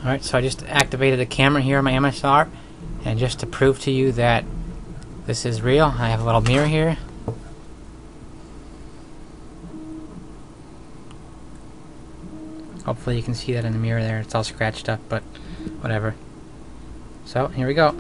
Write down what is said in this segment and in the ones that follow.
Alright, so I just activated the camera here on my MSR, and just to prove to you that this is real, I have a little mirror here. Hopefully you can see that in the mirror there. It's all scratched up, but whatever. So, here we go.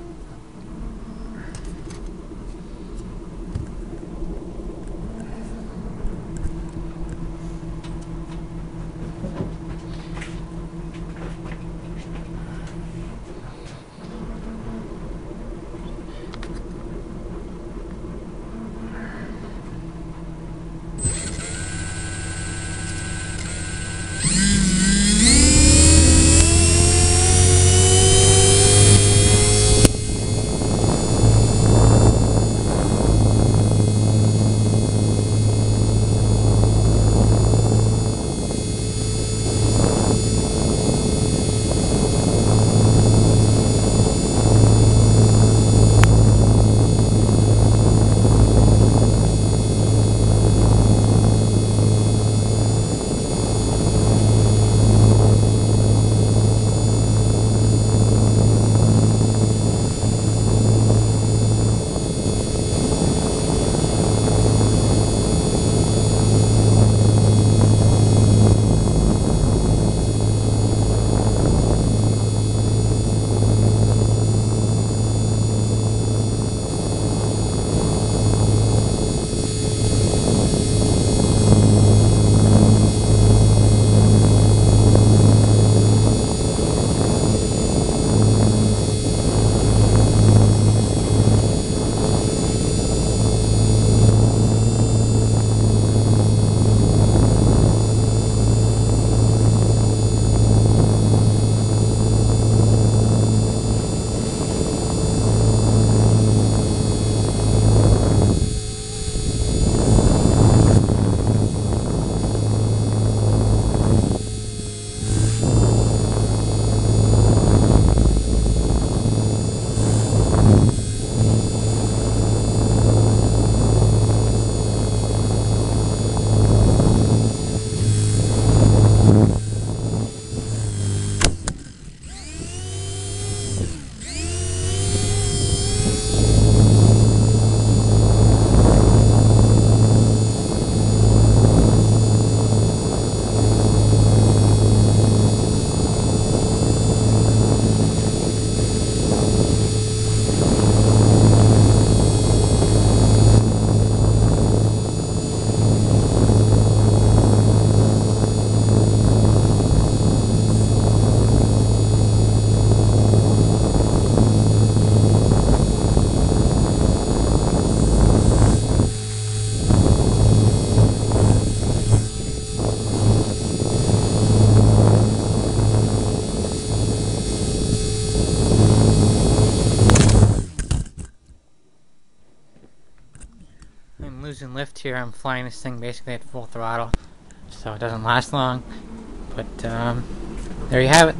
I'm losing lift here. I'm flying this thing basically at full throttle, so it doesn't last long. But there you have it.